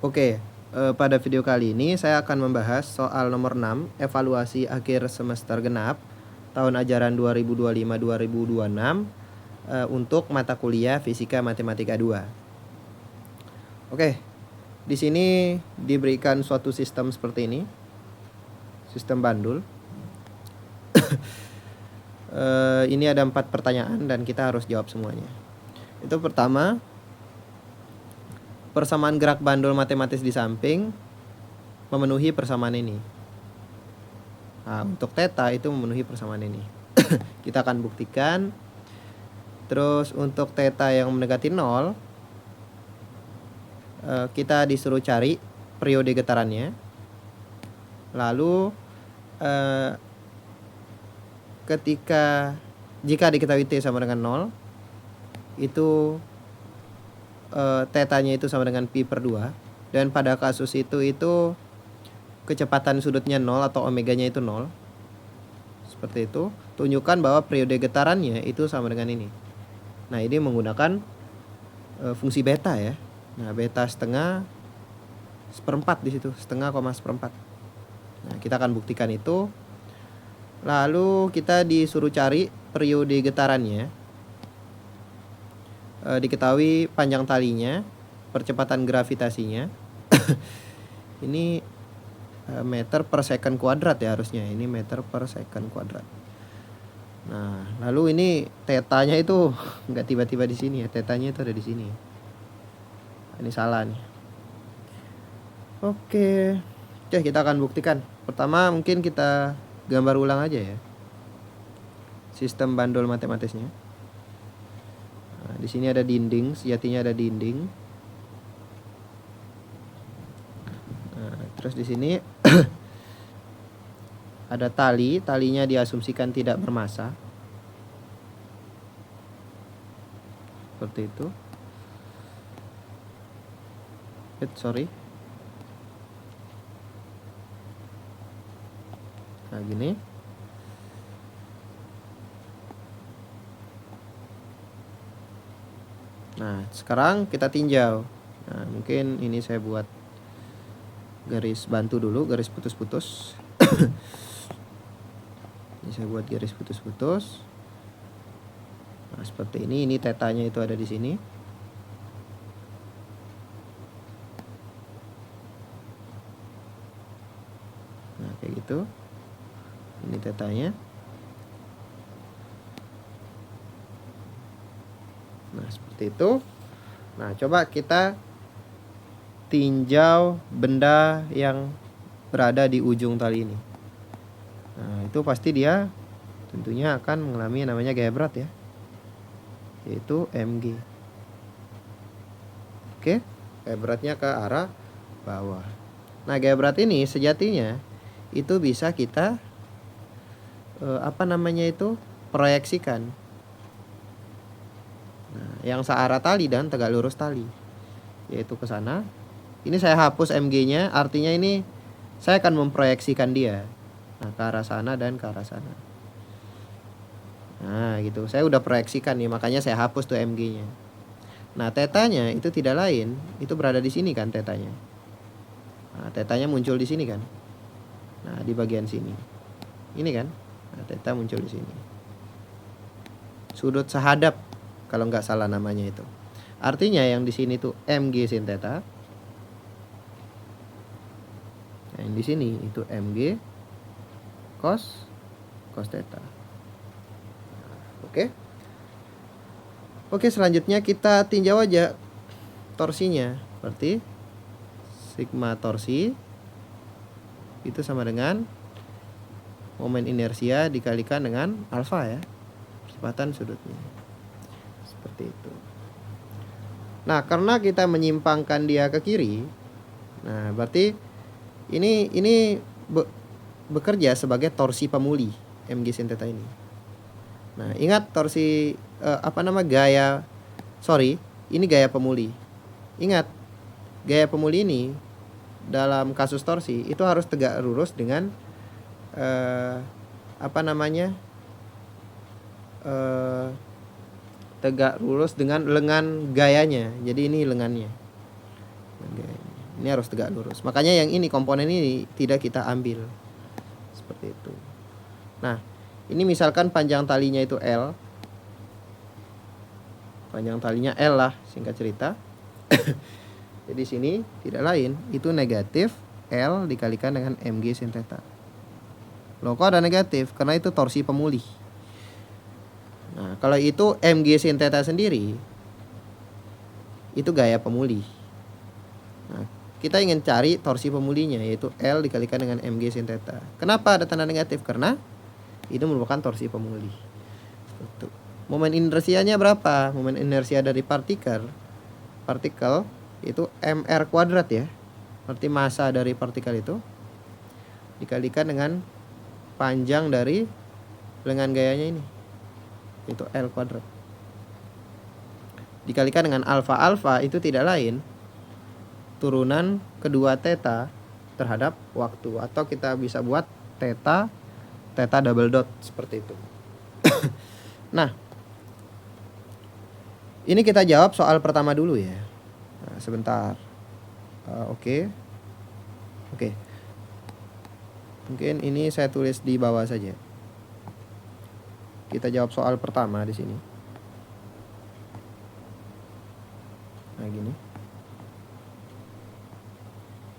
Oke, pada video kali ini saya akan membahas soal nomor 6, evaluasi akhir semester genap tahun ajaran 2025-2026 untuk mata kuliah Fisika Matematika 2. Oke, di sini diberikan suatu sistem seperti ini. Sistem bandul. Ini ada 4 pertanyaan dan kita harus jawab semuanya. Itu pertama, persamaan gerak bandul matematis di samping memenuhi persamaan ini. Nah, untuk theta itu memenuhi persamaan ini. Kita akan buktikan. Terus untuk theta yang mendekati 0, kita disuruh cari periode getarannya. Lalu jika diketahui T sama dengan 0, itu tetanya itu sama dengan pi per 2. Dan pada kasus itu kecepatan sudutnya 0 atau omeganya itu 0. Seperti itu. Tunjukkan bahwa periode getarannya itu sama dengan ini. Nah, ini menggunakan fungsi beta ya. Nah, beta setengah seperempat di situ, setengah koma seperempat. Nah, kita akan buktikan itu. Lalu kita disuruh cari periode getarannya. Diketahui panjang talinya, percepatan gravitasinya. Ini meter per second kuadrat ya harusnya. Ini meter per second kuadrat. Nah, lalu ini tetanya itu nggak tiba-tiba di sini ya. Tetanya itu ada di sini. Ini salah nih. Oke, kita akan buktikan. Pertama mungkin kita gambar ulang aja ya sistem bandul matematisnya. Nah, di sini ada dinding, sejatinya ada dinding. Nah, terus di sini ada talinya diasumsikan tidak bermassa. Seperti itu. Sorry. Nah, gini. Nah, sekarang kita tinjau. Nah, mungkin ini saya buat garis bantu dulu, garis putus-putus. Ini saya buat garis putus-putus. Nah, seperti ini tetanya itu ada di sini. Nah, kayak gitu. Ini tetanya. Nah, seperti itu. Nah, coba kita tinjau benda yang berada di ujung tali ini. Nah, itu pasti dia tentunya akan mengalami namanya gaya berat ya, yaitu mg. Oke, gaya beratnya ke arah bawah. Nah, gaya berat ini sejatinya itu bisa kita proyeksikan. Nah, yang searah tali dan tegak lurus tali, yaitu ke sana. Ini saya hapus mg-nya, artinya ini saya akan memproyeksikan dia. Nah, ke arah sana dan ke arah sana. Nah, gitu. Saya udah proyeksikan nih, makanya saya hapus tuh mg-nya. Nah, tetanya itu tidak lain, itu berada di sini kan tetanya. Nah, tetanya muncul di sini kan. Nah, di bagian sini. Ini kan. Nah, teta muncul di sini. Sudut sehadap kalau nggak salah namanya itu. Artinya yang di sini tuh mg sin theta. Nah, yang di sini itu mg cos theta. Oke. Oke, selanjutnya kita tinjau aja torsinya. Berarti sigma torsi itu sama dengan momen inersia dikalikan dengan alfa ya, percepatan sudutnya. Seperti itu. Nah, karena kita menyimpangkan dia ke kiri, nah berarti ini bekerja sebagai torsi pemuli mg sin theta ini. Nah, ingat torsi ini gaya pemuli. Ingat, gaya pemuli ini dalam kasus torsi itu harus tegak lurus dengan tegak lurus dengan lengan gayanya. Jadi ini lengannya. Ini harus tegak lurus. Makanya yang ini, komponen ini tidak kita ambil. Seperti itu. Nah, ini misalkan panjang talinya itu L. Panjang talinya L lah, singkat cerita. Jadi sini tidak lain, itu negatif L dikalikan dengan mg sin theta. Loh, kok ada negatif? Karena itu torsi pemulih. Nah, kalau itu mg sin theta sendiri, itu gaya pemulih. Nah, kita ingin cari torsi pemulihnya, yaitu L dikalikan dengan mg sin theta. Kenapa ada tanda negatif? Karena itu merupakan torsi pemulih. Itu. Momen inersianya berapa? Momen inersia dari partikel itu mr kuadrat ya. Berarti massa dari partikel itu dikalikan dengan panjang dari lengan gayanya ini, itu L kuadrat. Dikalikan dengan alfa itu tidak lain turunan kedua theta terhadap waktu, atau kita bisa buat theta double dot seperti itu. Nah, ini kita jawab soal pertama dulu ya. Nah, sebentar. Oke. Mungkin ini saya tulis di bawah saja. Kita jawab soal pertama di sini. Nah, gini.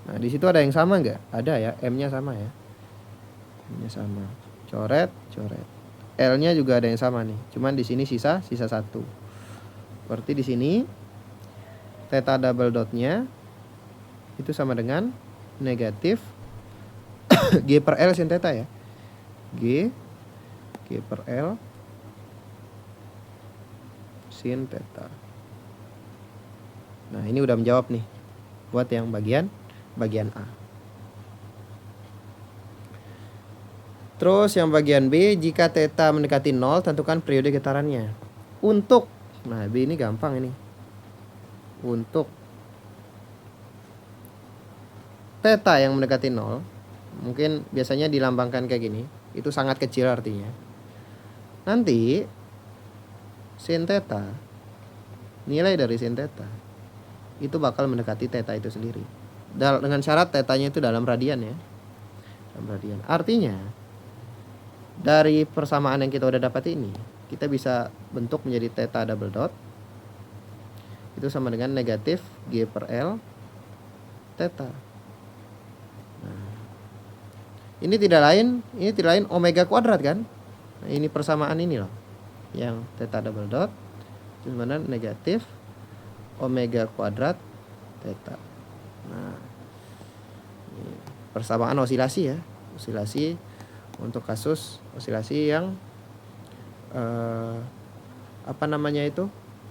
Nah, di situ ada yang sama nggak? Ada ya, M-nya sama ya. M-nya sama. Coret. L-nya juga ada yang sama nih. Cuman di sini sisa 1. Berarti di sini theta double dotnya itu sama dengan negatif G per L sin theta ya. G per L sin theta. Nah, ini udah menjawab nih buat yang bagian A. Terus yang bagian B, jika theta mendekati 0, tentukan periode getarannya. Nah, B ini gampang ini. Untuk theta yang mendekati 0, mungkin biasanya dilambangkan kayak gini. Itu sangat kecil artinya. Nanti sin theta, nilai dari sin theta itu bakal mendekati theta itu sendiri. Dengan syarat tetanya itu dalam radian ya. Dalam radian. Artinya dari persamaan yang kita udah dapat ini, kita bisa bentuk menjadi theta double dot itu sama dengan negatif G per L theta. Nah, ini tidak lain omega kuadrat kan. Nah, ini persamaan ini loh, yang theta double dot itu sama dengan negatif omega kuadrat theta. Nah, ini persamaan osilasi ya, osilasi untuk kasus osilasi yang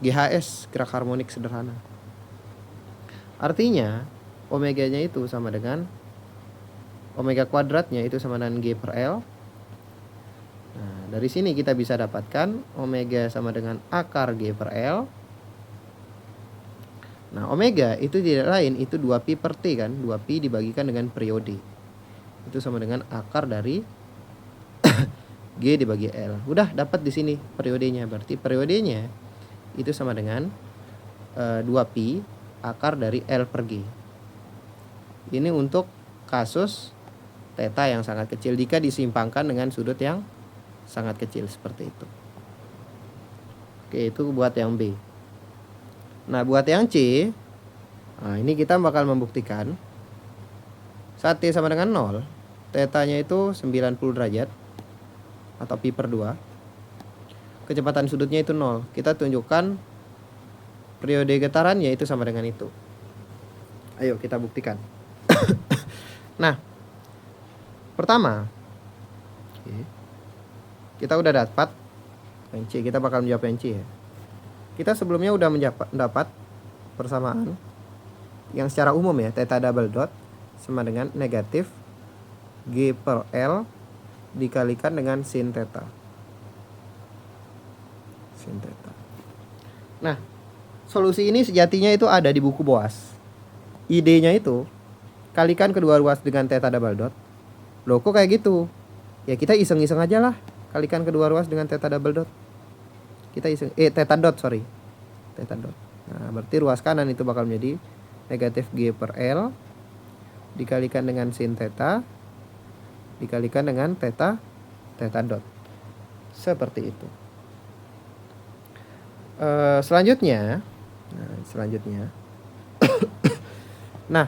GHS, gerak harmonik sederhana. Artinya omeganya itu sama dengan omega kuadratnya itu sama dengan G per L. Nah, dari sini kita bisa dapatkan omega sama dengan akar G per L. Nah, omega itu tidak lain, itu 2pi per T kan, 2pi dibagikan dengan periode. Itu sama dengan akar dari G dibagi L. Udah dapat di sini periodenya. Berarti periodenya itu sama dengan 2pi akar dari L per G. Ini untuk kasus theta yang sangat kecil jika disimpangkan dengan sudut yang sangat kecil seperti itu. Oke, itu buat yang B. Nah, buat yang C, nah ini kita bakal membuktikan saat T sama dengan 0, tetanya itu 90 derajat atau pi per 2. Kecepatan sudutnya itu 0. Kita tunjukkan periode getarannya itu sama dengan itu. Ayo kita buktikan. Nah, pertama, kita udah dapat yang C. Kita bakal menjawab yang C ya. Kita sebelumnya udah mendapat persamaan yang secara umum ya, theta double dot sama dengan negatif G per L dikalikan dengan sin theta. Nah, solusi ini sejatinya itu ada di buku Boas. Idenya itu kalikan kedua ruas dengan theta double dot. Loh, kok kayak gitu? Ya kita iseng-iseng aja lah. Kalikan kedua ruas dengan theta double dot. Kita iseng theta dot. Nah, berarti ruas kanan itu bakal menjadi negatif G per L dikalikan dengan sin theta dikalikan dengan theta dot. Seperti itu. Selanjutnya nah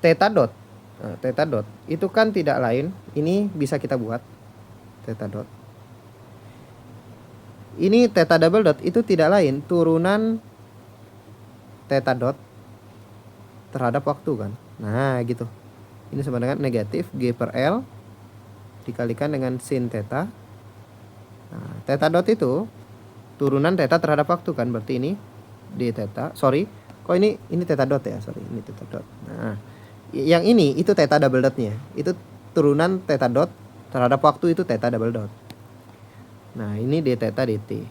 theta dot itu kan tidak lain, ini bisa kita buat theta dot. Ini theta double dot itu tidak lain turunan theta dot terhadap waktu kan. Nah gitu. Ini sama dengan negatif G per L dikalikan dengan sin theta. Nah, theta dot itu turunan theta terhadap waktu kan, berarti ini d theta. Sorry, kok ini theta dot ya? Sorry, ini theta dot. Nah, yang ini itu theta double dotnya. Itu turunan theta dot terhadap waktu, itu theta double dot. Nah, ini d theta dt.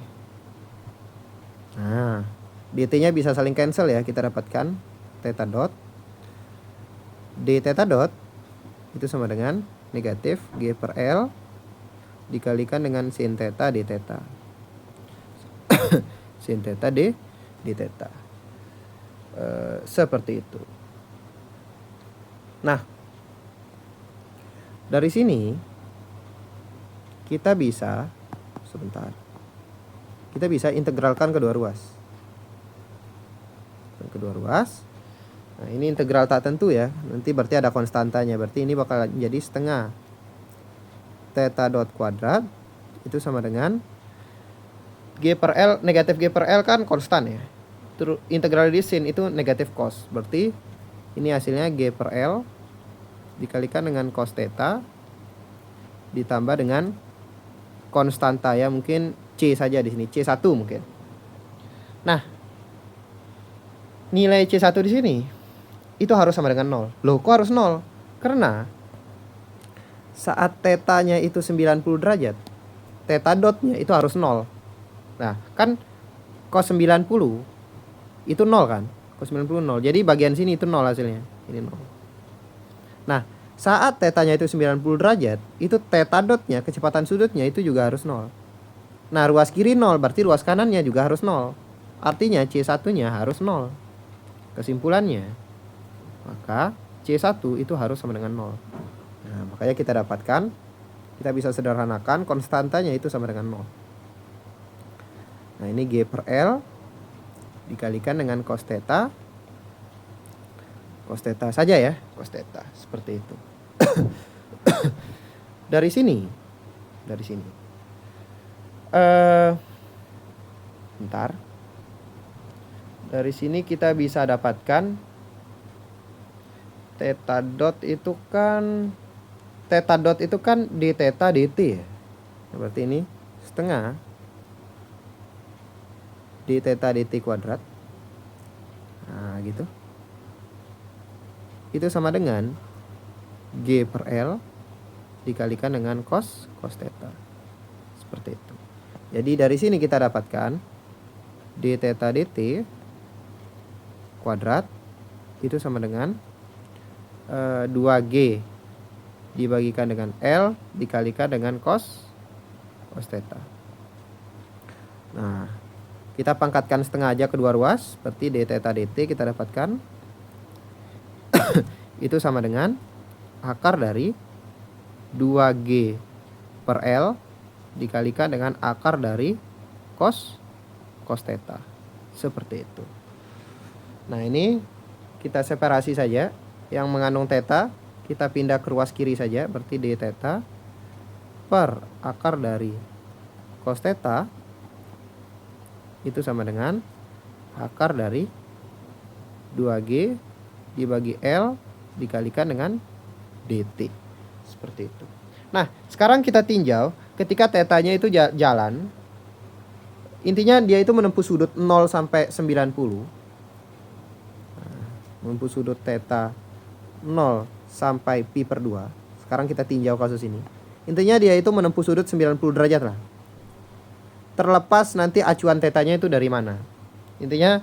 Nah, dt-nya bisa saling cancel ya, kita dapatkan theta dot d theta dot itu sama dengan negatif G per L dikalikan dengan sin theta d theta. Sin theta d theta. Seperti itu. Nah, dari sini kita bisa integralkan kedua ruas. Nah, ini integral tak tentu ya. Nanti berarti ada konstantanya. Berarti ini bakal jadi setengah theta dot kuadrat itu sama dengan G per L, negatif G per L kan konstan ya. Integral di sin itu negatif cos. Berarti ini hasilnya G per L dikalikan dengan cos theta ditambah dengan konstanta ya, mungkin C saja di sini, C1 mungkin. Nah, nilai C1 di sini itu harus sama dengan 0. Loh, kok harus 0? Karena saat tetanya itu 90 derajat, theta dotnya itu harus 0. Nah, kan cos 90 itu 0 kan? Cos 90 0. Jadi bagian sini itu 0 hasilnya. Ini 0. Nah, saat tetanya itu 90 derajat, itu theta dotnya, kecepatan sudutnya itu juga harus 0. Nah, ruas kiri 0, berarti ruas kanannya juga harus 0. Artinya C1-nya harus 0. Kesimpulannya, maka C1 itu harus sama dengan 0. Nah, makanya kita bisa sederhanakan konstantanya itu sama dengan 0. Nah, ini G per L dikalikan dengan cos theta. Cos theta saja ya, cos theta, seperti itu. Dari sini. Bentar. Dari sini kita bisa dapatkan theta dot itu kan d theta dt ya. Berarti ini setengah d theta dt kuadrat. Nah, gitu. Itu sama dengan G per L dikalikan dengan cos theta. Seperti itu. Jadi dari sini kita dapatkan d theta dt kuadrat itu sama dengan 2G dibagikan dengan L dikalikan dengan cos theta. Nah, kita pangkatkan setengah aja kedua ruas, seperti d theta dt kita dapatkan itu sama dengan akar dari 2G per L dikalikan dengan akar dari cos theta. Seperti itu. Nah, ini kita separasi saja. Yang mengandung theta kita pindah ke ruas kiri saja, berarti d theta per akar dari cos theta itu sama dengan akar dari 2G dibagi L dikalikan dengan dt. Seperti itu. Nah, sekarang kita tinjau ketika tetanya itu jalan. Intinya dia itu menempuh sudut 0 sampai 90. Nah, menempuh sudut theta 0 sampai pi per 2. Sekarang kita tinjau kasus ini. Intinya dia itu menempuh sudut 90 derajat lah. Terlepas nanti acuan tetanya itu dari mana. Intinya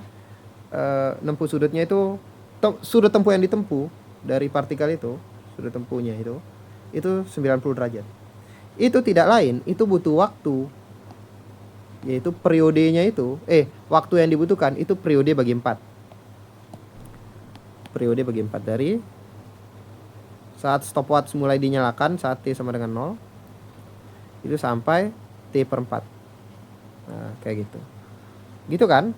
nempuh sudutnya itu sudut tempuh yang ditempuh dari partikel itu, sudut tempuhnya itu 90 derajat. Itu tidak lain, itu butuh waktu yaitu periodenya itu, waktu yang dibutuhkan itu periode bagi 4. Periode bagi 4 dari saat stopwatch mulai dinyalakan saat T sama dengan 0 itu sampai T/4. Nah, kayak gitu. Gitu kan?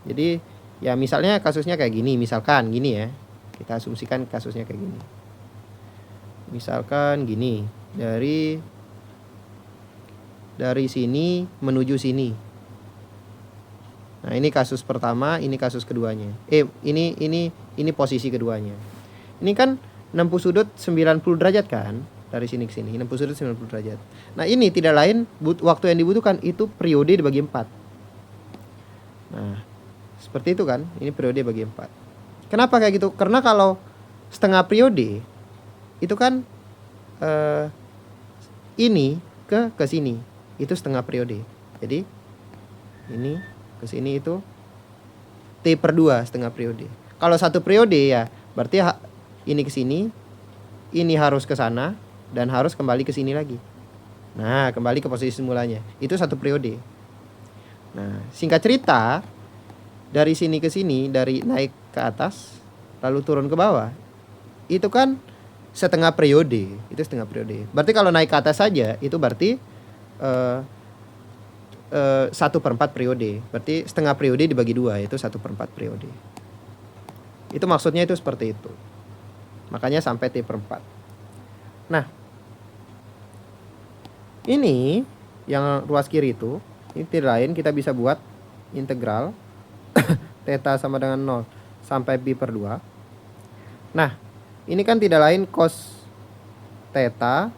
Jadi ya misalnya kasusnya kayak gini, misalkan gini ya. Kita asumsikan kasusnya kayak gini. Misalkan gini, dari sini menuju sini. Nah, ini kasus pertama, ini kasus keduanya. Ini posisi keduanya. Ini kan 60 sudut 90 derajat kan? Dari sini ke sini 60 sudut 90 derajat. Nah, ini tidak lain waktu yang dibutuhkan itu periode dibagi 4. Nah, seperti itu kan? Ini periode bagi 4. Kenapa kayak gitu? Karena kalau setengah periode itu kan ini ke sini itu setengah periode. Jadi ini ke sini itu T/2 setengah periode. Kalau satu periode ya berarti ini ke sini, ini harus ke sana dan harus kembali ke sini lagi. Nah, kembali ke posisi semulanya. Itu satu periode. Nah, singkat cerita, dari sini ke sini, dari naik ke atas lalu turun ke bawah, itu kan setengah periode. Itu setengah periode. Berarti kalau naik ke atas saja itu berarti 1/4 periode. Berarti setengah periode dibagi 2 itu 1/4 periode. Itu maksudnya itu seperti itu. Makanya sampai T/4. Nah, ini yang ruas kiri itu, ini tidak lain kita bisa buat integral theta sama dengan 0 sampai pi/2. Nah, ini kan tidak lain cos theta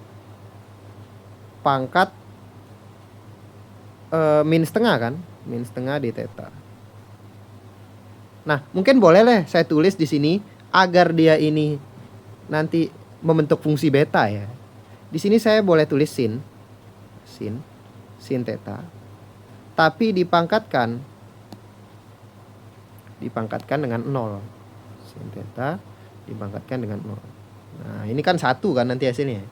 pangkat min setengah kan, min setengah di theta. Nah, mungkin boleh lah saya tulis di sini agar dia ini nanti membentuk fungsi beta ya. Di sini saya boleh tulis sin theta, tapi dipangkatkan dengan 0. Sin theta dipangkatkan dengan 0. Nah, ini kan 1 kan nanti hasilnya.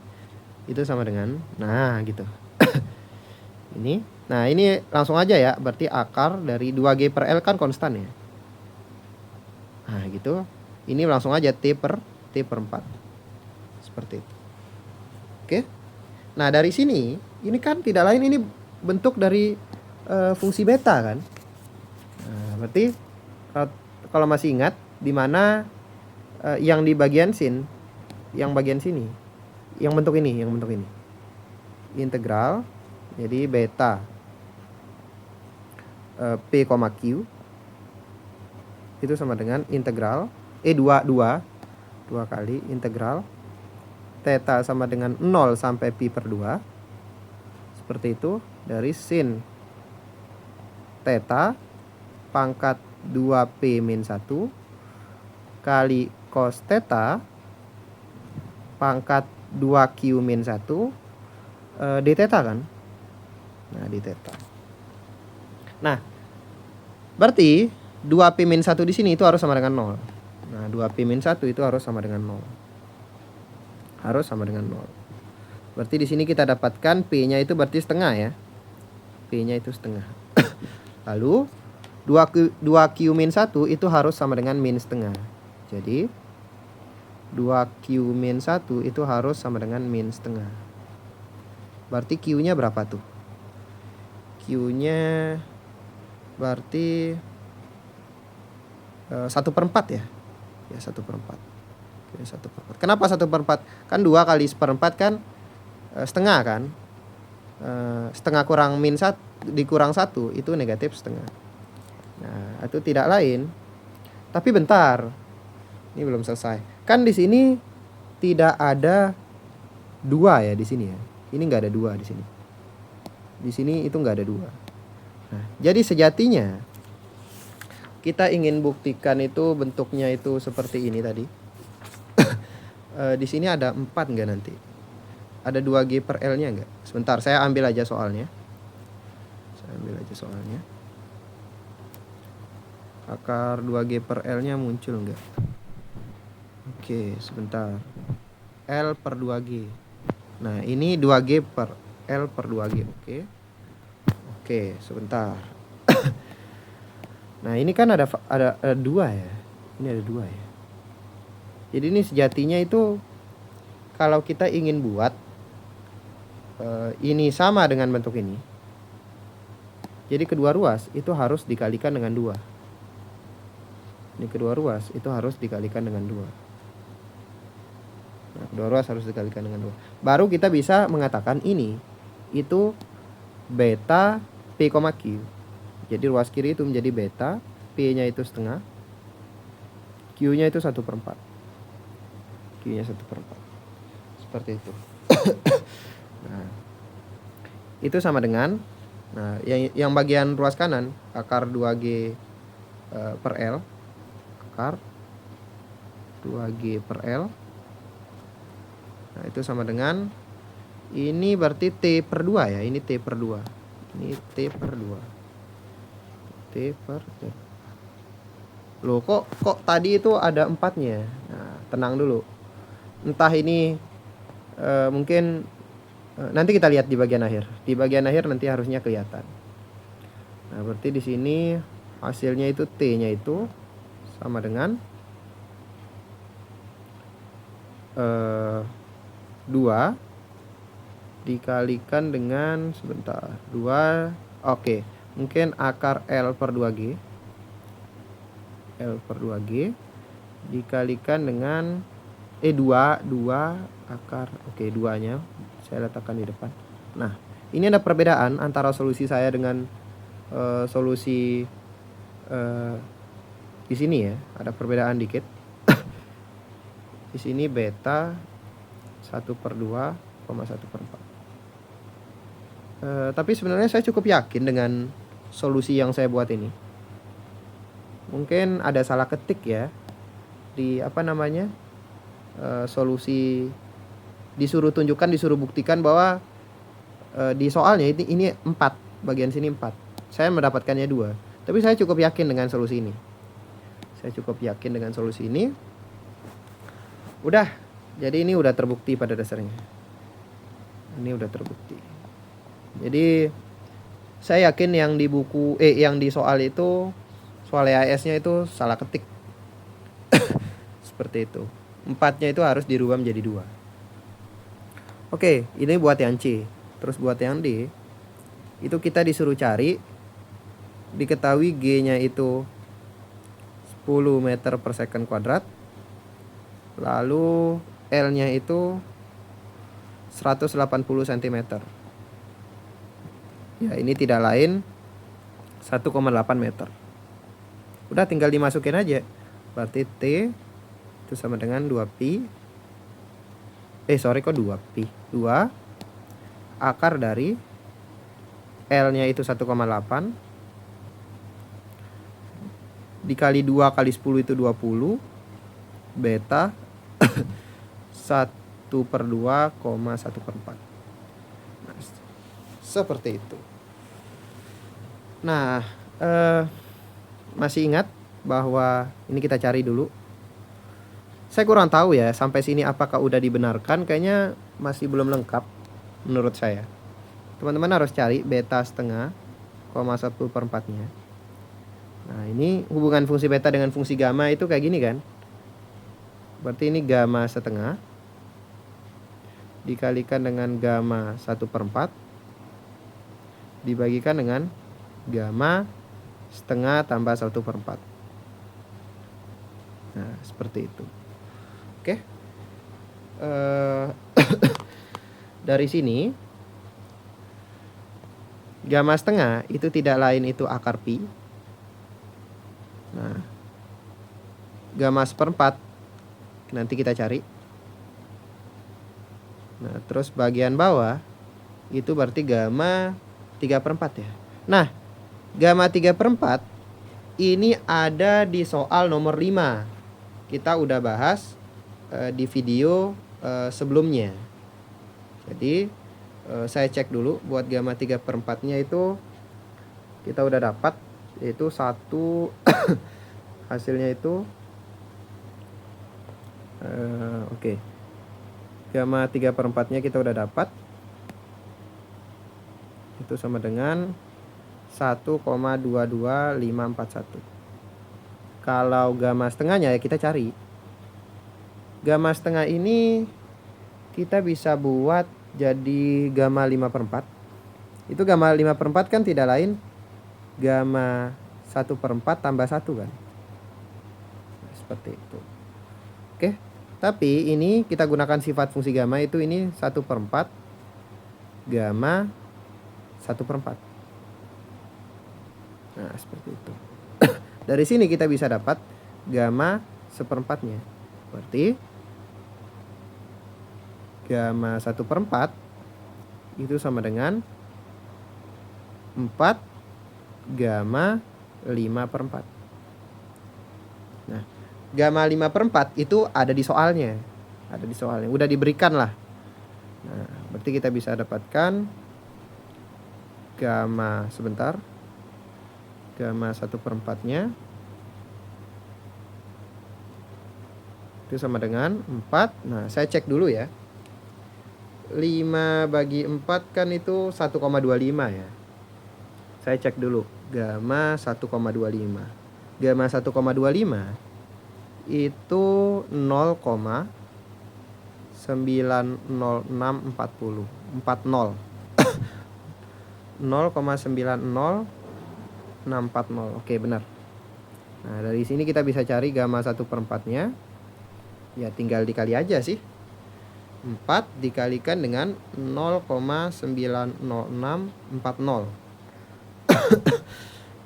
Itu sama dengan, nah gitu. Ini, nah ini langsung aja ya, berarti akar dari 2G/L kan konstan ya. Nah gitu, ini langsung aja T/4. Seperti itu. Oke. Nah dari sini, ini kan tidak lain ini bentuk dari fungsi beta kan. Nah, berarti kalau masih ingat di mana yang di bagian sin, yang bagian sini, yang bentuk ini, integral, jadi beta P, Q itu sama dengan integral dua kali integral theta sama dengan 0 sampai pi/2 seperti itu dari sin theta pangkat 2p min 1 kali cos theta pangkat 2q min 1 d theta kan. Nah, d theta. Nah, berarti 2p min 1 di sini itu harus sama dengan 0. Nah, 2p min 1 itu harus sama dengan 0. Harus sama dengan 0. Berarti di sini kita dapatkan p-nya itu berarti setengah ya. P-nya itu setengah. Lalu 2q min 1 itu harus sama dengan min setengah. Jadi 2q min 1 itu harus sama dengan min setengah. Berarti q-nya berapa tuh? Q-nya berarti 1/4 ya. Ya 1/4. Oke, 1/4. Kenapa 1/4? Kan 2 kali 1/4 kan setengah kan. Setengah kurang min 1 dikurang 1 itu negatif setengah. Nah, itu tidak lain. Tapi bentar. Ini belum selesai. Kan di sini tidak ada 2 ya di sini ya. Ini enggak ada 2 di sini. Di sini itu enggak ada 2. Nah, jadi sejatinya kita ingin buktikan itu bentuknya itu seperti ini tadi. Di sini ada 4 enggak nanti? Ada 2G/L-nya enggak? Sebentar, saya ambil aja soalnya. Akar 2G/L-nya muncul enggak? Oke, sebentar. L/2G. Nah, ini 2G/L/2G, oke. Oke, sebentar. Nah, ini kan ada dua ya. Ini ada dua ya. Jadi ini sejatinya itu kalau kita ingin buat ini sama dengan bentuk ini. Jadi kedua ruas itu harus dikalikan dengan 2. Ini kedua ruas itu harus dikalikan dengan 2. Nah, kedua ruas harus dikalikan dengan 2. Baru kita bisa mengatakan ini itu beta P, Q. Jadi ruas kiri itu menjadi beta, P-nya itu setengah, Q-nya itu 1/4. Q-nya 1/4. Seperti itu. Nah, itu sama dengan, nah yang bagian ruas kanan akar 2G per L, akar 2G per L. Nah, itu sama dengan, ini berarti T per 2 ya, ini T per 2. Ini T per 2. T per 2. Loh, kok tadi itu ada 4-nya. Nah, tenang dulu. Entah ini mungkin nanti kita lihat di bagian akhir. Di bagian akhir nanti harusnya kelihatan. Nah, berarti di sini hasilnya itu T-nya itu sama dengan 2 dikalikan dengan, sebentar, 2, oke, mungkin akar L per 2G. L per 2G dikalikan dengan 2 akar, oke, 2-nya saya letakkan di depan. Nah, ini ada perbedaan antara solusi saya dengan solusi di sini ya, ada perbedaan dikit. Di sini beta 1/2, 1/4. Tapi sebenarnya saya cukup yakin dengan solusi yang saya buat ini. Mungkin ada salah ketik ya di solusi, disuruh tunjukkan, disuruh buktikan bahwa di soalnya ini 4, bagian sini 4. Saya mendapatkannya 2. Tapi saya cukup yakin dengan solusi ini. Udah, jadi ini udah terbukti pada dasarnya. Ini udah terbukti. Jadi saya yakin yang di buku yang di soal itu, soal EAS-nya itu salah ketik. Seperti itu. 4-nya itu harus dirubah menjadi 2. Oke, ini buat yang C. Terus buat yang D, itu kita disuruh cari, diketahui G-nya itu 10 meter per second kuadrat. Lalu L-nya itu 180 cm. Ya, ini tidak lain 1,8 meter. Udah tinggal dimasukin aja. Berarti T itu sama dengan 2pi. 2pi. 2 akar dari L-nya itu 1,8 dikali 2 kali 10 itu 20, beta 1/2,1/4. Nah, seperti itu. Nah, masih ingat bahwa ini kita cari dulu. Saya kurang tahu ya sampai sini apakah udah dibenarkan, kayaknya masih belum lengkap menurut saya. Teman-teman harus cari beta setengah, 1/4-nya. Nah, ini hubungan fungsi beta dengan fungsi gamma itu kayak gini kan. Berarti ini gamma setengah dikalikan dengan gamma 1/4 dibagikan dengan gamma setengah tambah 1/4. Nah, seperti itu. Oke. Dari sini gamma setengah itu tidak lain itu akar pi. Nah, gamma 1/4 nanti kita cari. Nah, terus bagian bawah itu berarti gamma 3/4 ya. Nah, gamma 3/4 ini ada di soal nomor 5. Kita udah bahas di video sebelumnya. Jadi saya cek dulu buat gamma 3/4-nya itu kita udah dapat, yaitu 1 hasilnya itu oke. Gamma 3/4-nya kita udah dapat. Itu sama dengan 1,22541. Kalau gamma setengahnya ya kita cari. Gamma setengah ini kita bisa buat jadi gamma 5/4. Itu gamma 5/4 kan tidak lain gamma 1/4 tambah 1 kan. Nah, seperti itu. Oke. Tapi ini kita gunakan sifat fungsi gamma itu ini 1/4 gamma 1/4. Nah, seperti itu. Dari sini kita bisa dapat gamma 1/4-nya. Berarti gamma 1/4 itu sama dengan 4 gamma 5/4. Nah, gamma 5/4 itu ada di soalnya. Ada di soalnya. Udah diberikan lah. Nah, berarti kita bisa dapatkan gamma sebentar. Gamma 1/4-nya itu sama dengan 4. Nah, saya cek dulu ya. 5 bagi 4 kan itu 1,25 ya. Saya cek dulu. Gamma 1,25. Gamma 1,25 itu 0,90640. 40. 0,90640. Oke, benar. Nah, dari sini kita bisa cari gamma 1/4-nya. Ya, tinggal dikali aja sih. 4 dikalikan dengan 0,90640.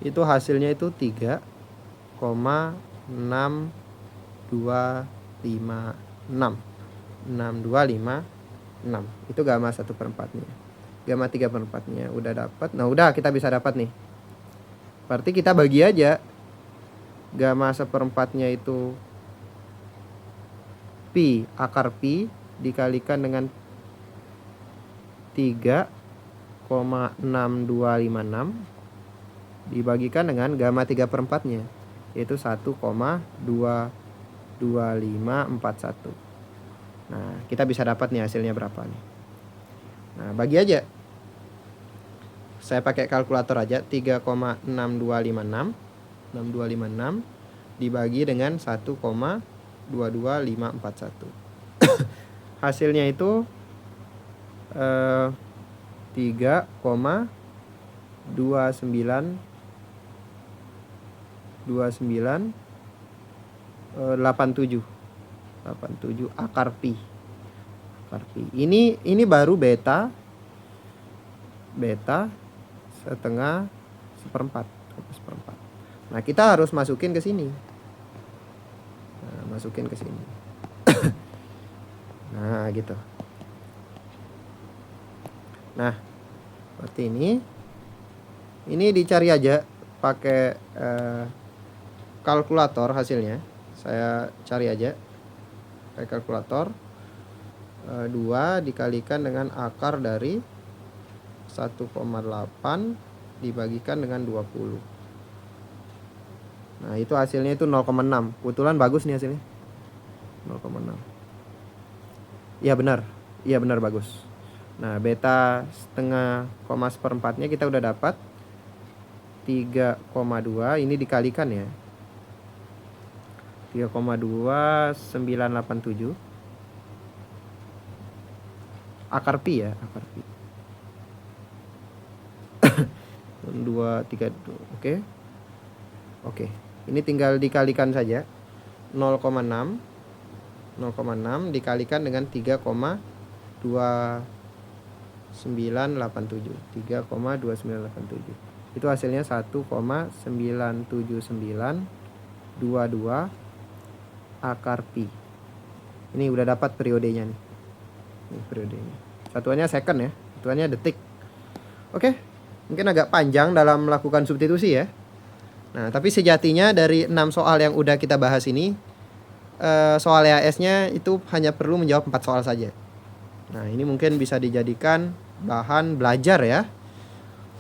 Itu hasilnya itu 3,6256. 6256. Itu gamma 1/4-nya. Gamma 3/4-nya udah dapat. Nah, udah kita bisa dapat nih. Berarti kita bagi aja. Gamma 1/4-nya itu pi akar pi dikalikan dengan 3,6256 dibagikan dengan gamma 3/4-nya yaitu 1,22541. Nah, kita bisa dapat nih hasilnya berapa nih. Nah, bagi aja. Saya pakai kalkulator aja. 3,6256 dibagi dengan 1,22541. Hasilnya itu 3,2987 akar pi. Ini baru beta setengah seperempat. Nah, kita harus masukin ke sini. Nah, gitu. Nah, seperti ini. Ini dicari aja pakai kalkulator hasilnya. Saya cari aja pakai kalkulator. 2 dikalikan dengan akar dari 1,8 dibagikan dengan 20. Nah, itu hasilnya itu 0,6. Kebetulan bagus nih hasilnya. 0,6. Iya benar bagus. Nah, beta setengah koma seperempatnya kita udah dapat 3,2. Ini dikalikan ya. 3,2987 akar pi ya, akar pi. 2, 3, Oke. Ini tinggal dikalikan saja. 0,6 dikalikan dengan 3,2987. Itu hasilnya 1,97922 akar pi. Ini udah dapat periodenya nih. Ini periodenya. Satuannya second ya. Satuannya detik. Oke. Mungkin agak panjang dalam melakukan substitusi ya. Nah, tapi sejatinya dari 6 soal yang udah kita bahas ini, soal EAS-nya itu hanya perlu menjawab 4 soal saja. Nah, ini mungkin bisa dijadikan bahan belajar ya.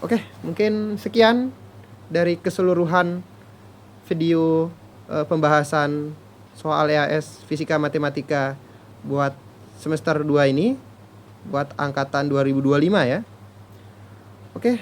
Oke, mungkin sekian dari keseluruhan video pembahasan soal EAS Fisika Matematika buat semester 2 ini, buat angkatan 2025 ya. Oke.